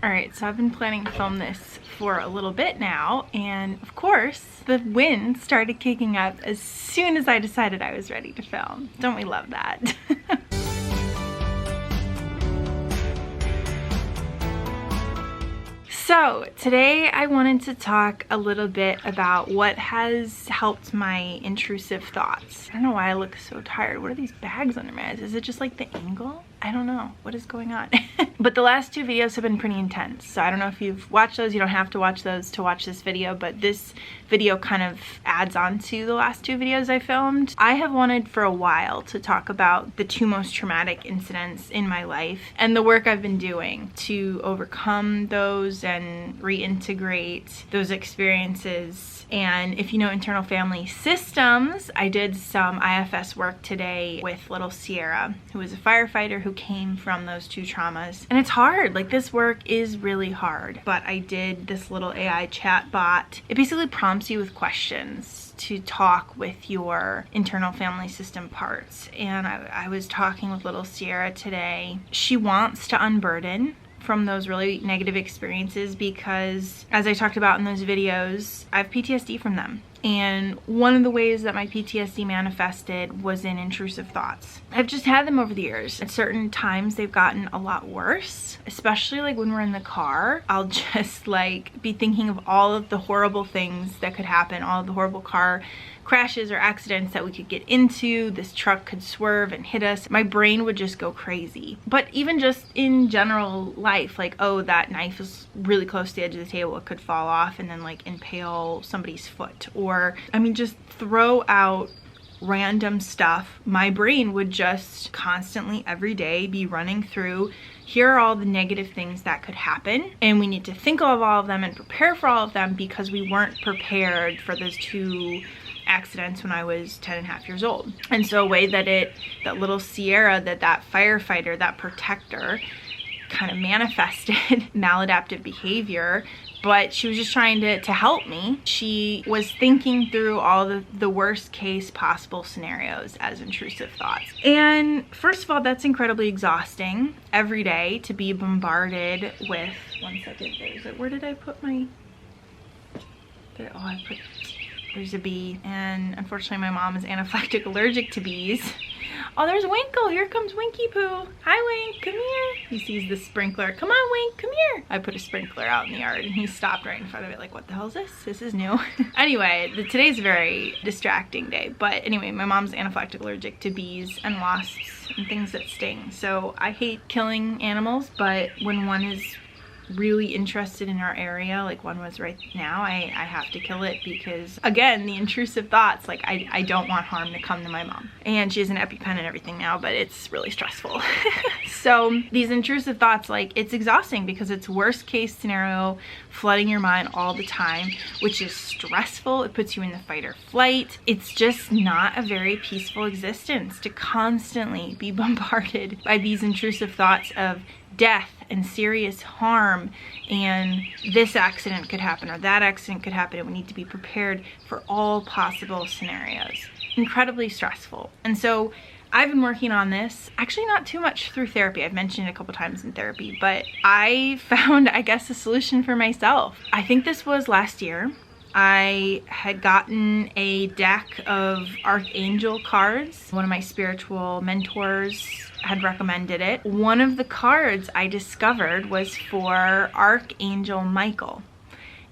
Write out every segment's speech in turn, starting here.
Alright, so I've been planning to film this for a little bit now, and of course, the wind started kicking up as soon as I decided I was ready to film. Don't we love that? So today I wanted to talk a little bit about what has helped my intrusive thoughts. I don't know why I look so tired. What are these bags under my eyes? Is it just like the angle? I don't know. What is going on? But the last two videos have been pretty intense. So I don't know if you've watched those. You don't have to watch those to watch this video, but this video kind of adds on to the last two videos I filmed. I have wanted for a while to talk about the two most traumatic incidents in my life and the work I've been doing to overcome those and reintegrate those experiences. And if you know internal family systems, I did some IFS work today with little Sierra, who is a firefighter who came from those two traumas. And it's hard, like this work is really hard. But I did this little AI chat bot. It basically prompts you with questions to talk with your internal family system parts. And I was talking with little Sierra today. She wants to unburden from those really negative experiences because, as I talked about in those videos, I have PTSD from them. And one of the ways that my PTSD manifested was in intrusive thoughts. I've just had them over the years. At certain times, they've gotten a lot worse, especially like when we're in the car. I'll just like be thinking of all of the horrible things that could happen, all of the horrible car crashes or accidents that we could get into. This truck could swerve and hit us. My brain would just go crazy. But even just in general life, like, oh, that knife is really close to the edge of the table, it could fall off and then like impale somebody's foot. Or, I mean, just throw out random stuff. My brain would just constantly every day be running through, here are all the negative things that could happen, and we need to think of all of them and prepare for all of them because we weren't prepared for those two accidents when I was 10 and a half years old. And so a way that that little Sierra, that firefighter, that protector kind of manifested maladaptive behavior, but she was just trying to help me. She was thinking through all the worst case possible scenarios as intrusive thoughts. And first of all, that's incredibly exhausting every day to be bombarded with, one second, where did I put my, there's a bee, and unfortunately my mom is anaphylactic allergic to bees. Oh, there's Winkle. Here comes Winky Poo. Hi, Wink. Come here. He sees the sprinkler. Come on, Wink. Come here. I put a sprinkler out in the yard, and he stopped right in front of it like, what the hell is this? This is new. Anyway, today's a very distracting day. But anyway, my mom's anaphylactic allergic to bees and wasps and things that sting. So I hate killing animals, but when one is really interested in our area, like one was right now, I have to kill it because, again, the intrusive thoughts, like I don't want harm to come to my mom. And she has an EpiPen and everything now, but it's really stressful. So these intrusive thoughts, like, it's exhausting because it's worst case scenario flooding your mind all the time, which is stressful. It puts you in the fight or flight. It's just not a very peaceful existence to constantly be bombarded by these intrusive thoughts of death and serious harm, and this accident could happen or that accident could happen, and we need to be prepared for all possible scenarios. Incredibly stressful. And so I've been working on this, actually not too much through therapy. I've mentioned it a couple times in therapy, but I found, I guess, a solution for myself. I think this was last year. I had gotten a deck of Archangel cards. One of my spiritual mentors had recommended it. One of the cards I discovered was for Archangel Michael.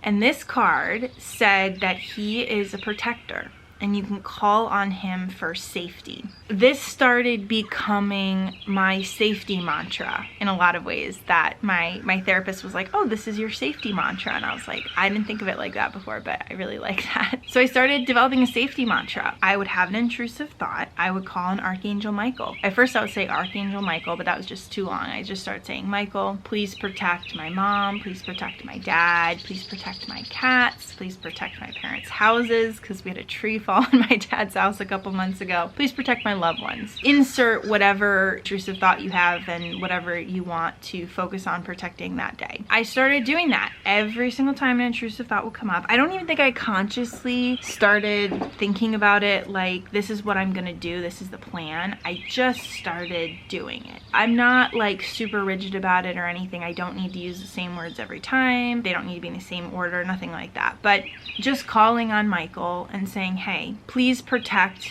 And this card said that he is a protector and you can call on him for safety. This started becoming my safety mantra in a lot of ways, that my therapist was like, oh, this is your safety mantra. And I was like, I didn't think of it like that before, but I really like that. So I started developing a safety mantra. I would have an intrusive thought. I would call on Archangel Michael. At first I would say Archangel Michael, but that was just too long. I just started saying, Michael, please protect my mom. Please protect my dad. Please protect my cats. Please protect my parents' houses, because we had a tree fall call in my dad's house a couple months ago. Please protect my loved ones. Insert whatever intrusive thought you have and whatever you want to focus on protecting that day. I started doing that every single time an intrusive thought would come up. I don't even think I consciously started thinking about it like, this is what I'm gonna do, this is the plan. I just started doing it. I'm not like super rigid about it or anything. I don't need to use the same words every time. They don't need to be in the same order, nothing like that. But just calling on Michael and saying, hey, please protect,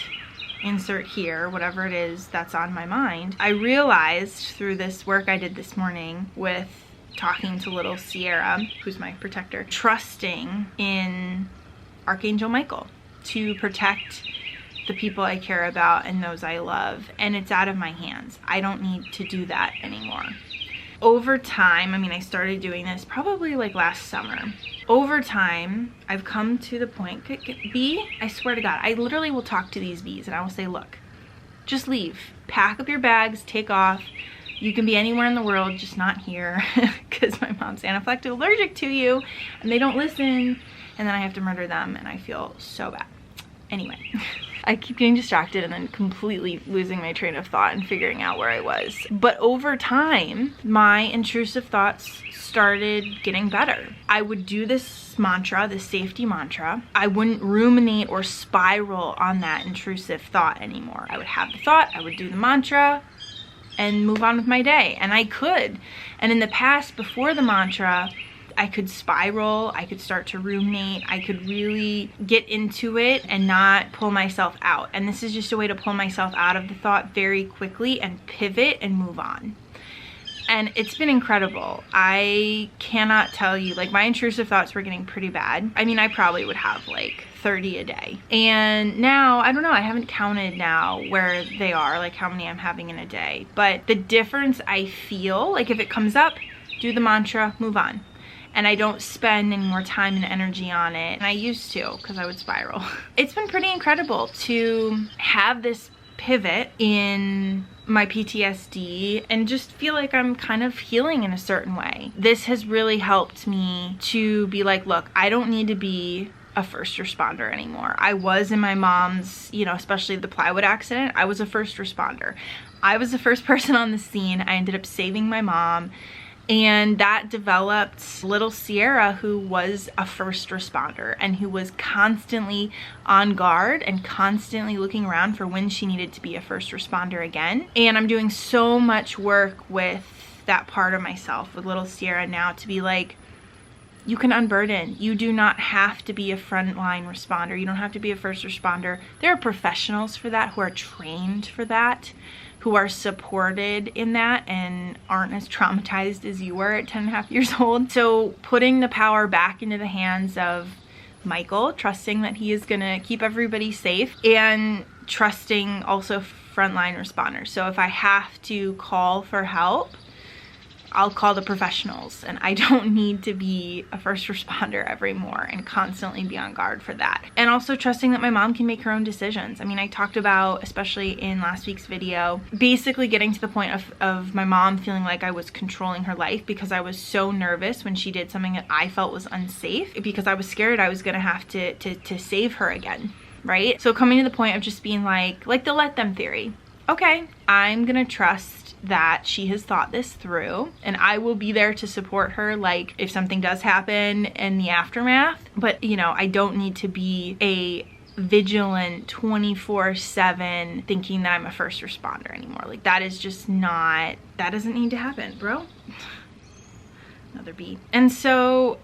insert here, whatever it is that's on my mind. I realized through this work I did this morning with talking to little Sierra, who's my protector, trusting in Archangel Michael to protect the people I care about and those I love, and it's out of my hands. I don't need to do that anymore. Over time, I mean, I started doing this probably like last summer. Over time, I've come to the point, bee, I swear to God, I literally will talk to these bees and I will say, look, just leave. Pack up your bags, take off. You can be anywhere in the world, just not here, because my mom's anaphylactic allergic to you and they don't listen, and then I have to murder them and I feel so bad. Anyway, I keep getting distracted and then completely losing my train of thought and figuring out where I was. But over time, my intrusive thoughts started getting better. I would do this mantra, this safety mantra. I wouldn't ruminate or spiral on that intrusive thought anymore. I would have the thought, I would do the mantra, and move on with my day. And I could. And in the past, before the mantra, I could spiral, I could start to ruminate, I could really get into it and not pull myself out. And this is just a way to pull myself out of the thought very quickly and pivot and move on. And it's been incredible. I cannot tell you, like, my intrusive thoughts were getting pretty bad. I mean, I probably would have like 30 a day. And now, I don't know, I haven't counted now where they are, like how many I'm having in a day. But the difference I feel, like if it comes up, do the mantra, move on. And I don't spend any more time and energy on it. And I used to, because I would spiral. It's been pretty incredible to have this pivot in my PTSD and just feel like I'm kind of healing in a certain way. This has really helped me to be like, look, I don't need to be a first responder anymore. I was in my mom's, you know, especially the plywood accident, I was a first responder. I was the first person on the scene. I ended up saving my mom. And that developed little Sierra, who was a first responder and who was constantly on guard and constantly looking around for when she needed to be a first responder again. And I'm doing so much work with that part of myself, with little Sierra now, to be like, you can unburden. You do not have to be a frontline responder. You don't have to be a first responder. There are professionals for that who are trained for that, who are supported in that and aren't as traumatized as you were at 10.5 years old. So putting the power back into the hands of Michael, trusting that he is gonna keep everybody safe, and trusting also frontline responders. So if I have to call for help, I'll call the professionals, and I don't need to be a first responder every more and constantly be on guard for that. And also trusting that my mom can make her own decisions. I mean, I talked about, especially in last week's video, basically getting to the point of my mom feeling like I was controlling her life because I was so nervous when she did something that I felt was unsafe, because I was scared I was gonna have to save her again, right? So coming to the point of just being like the let them theory. Okay, I'm gonna trust that she has thought this through, and I will be there to support her, like if something does happen in the aftermath. But you know, I don't need to be a vigilant 24/7 thinking that I'm a first responder anymore. Like that is just not, that doesn't need to happen, bro. Another bee. And so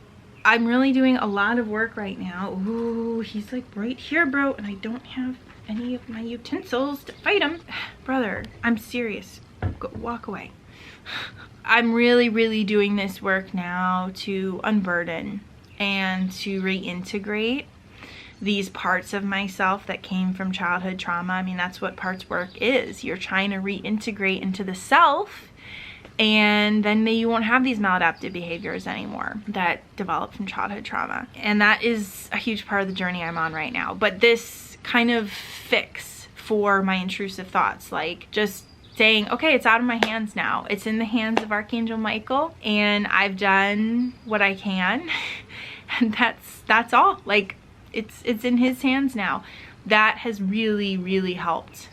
I'm really doing a lot of work right now. Ooh, he's like right here, bro, and I don't have any of my utensils to fight him. Brother, I'm serious. Go, walk away. I'm really doing this work now to unburden and to reintegrate these parts of myself that came from childhood trauma. I mean, that's what parts work is. You're trying to reintegrate into the self, and then you won't have these maladaptive behaviors anymore that developed from childhood trauma. And that is a huge part of the journey I'm on right now. But this kind of fix for my intrusive thoughts, like just saying, okay, it's out of my hands now. It's in the hands of Archangel Michael, and I've done what I can. And that's all. Like it's in his hands now. that has really, really helped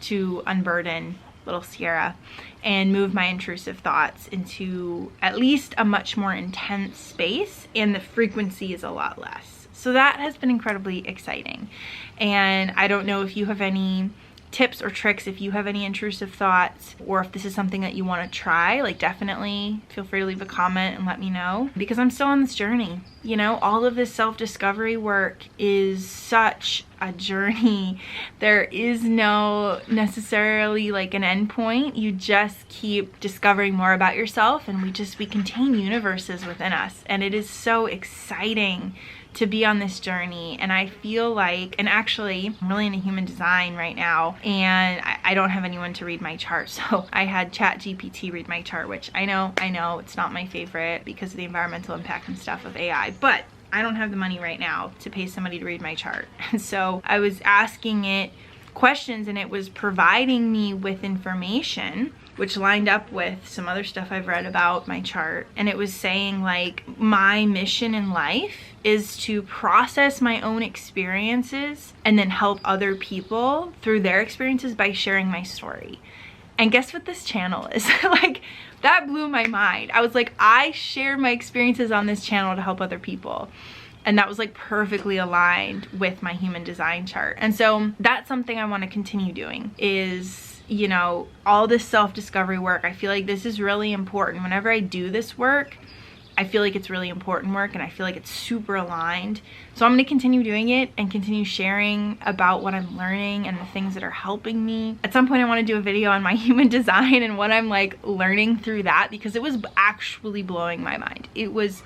to unburden little Sierra and move my intrusive thoughts into at least a much more intense space, and the frequency is a lot less. So that has been incredibly exciting. And I don't know if you have any tips or tricks, if you have any intrusive thoughts, or if this is something that you want to try, like definitely feel free to leave a comment and let me know, because I'm still on this journey. You know, all of this self-discovery work is such a journey. There is no necessarily like an end point. You just keep discovering more about yourself, and we contain universes within us, and it is so exciting to be on this journey. And I feel like, and actually I'm really into human design right now, and I don't have anyone to read my chart, so I had Ch.419 read my chart, which I know it's not my favorite because of the environmental impact and stuff of AI, but I don't have the money right now to pay somebody to read my chart. And so I was asking it questions, and it was providing me with information which lined up with some other stuff I've read about my chart. And it was saying like, my mission in life is to process my own experiences and then help other people through their experiences by sharing my story. And guess what this channel is? Like, that blew my mind. I was like, I share my experiences on this channel to help other people. And that was like perfectly aligned with my human design chart. And so that's something I want to continue doing, is, you know, all this self-discovery work. I feel like this is really important. Whenever I do this work, I feel like it's really important work, and I feel like it's super aligned. So I'm going to continue doing it and continue sharing about what I'm learning and the things that are helping me. At some point I want to do a video on my human design and what I'm like learning through that, because it was actually blowing my mind. It was,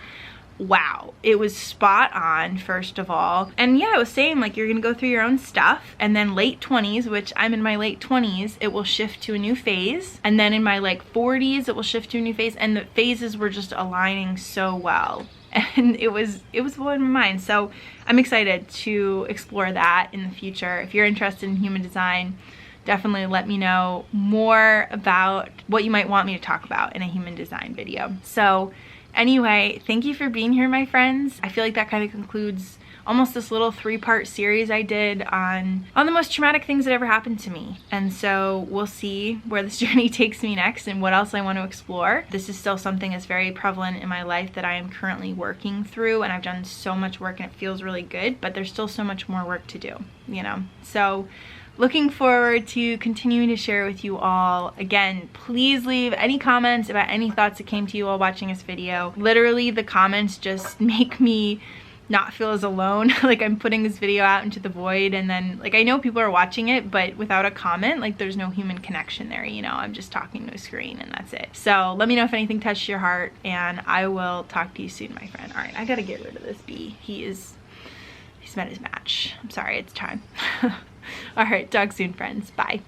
wow, it was spot on, first of all. And yeah, I was saying like, you're gonna go through your own stuff, and then late 20s, which I'm in my late 20s, it will shift to a new phase, and then in my like 40s it will shift to a new phase, and the phases were just aligning so well, and it was blowing my mind. So I'm excited to explore that in the future. If you're interested in human design, definitely let me know more about what you might want me to talk about in a human design video. So anyway, thank you for being here, my friends. I feel like that kind of concludes almost this little 3-part series I did on the most traumatic things that ever happened to me. And so we'll see where this journey takes me next and what else I want to explore. This is still something that's very prevalent in my life that I am currently working through, and I've done so much work and it feels really good, but there's still so much more work to do, you know? So looking forward to continuing to share with you all. Again, please leave any comments about any thoughts that came to you while watching this video. Literally, the comments just make me not feel as alone. Like, I'm putting this video out into the void, and then like, I know people are watching it, but without a comment, like, there's no human connection there, you know? I'm just talking to a screen and that's it. So let me know if anything touched your heart, and I will talk to you soon, my friend. All right, I gotta get rid of this bee. He's met his match. I'm sorry, it's time. All right, talk soon, friends. Bye.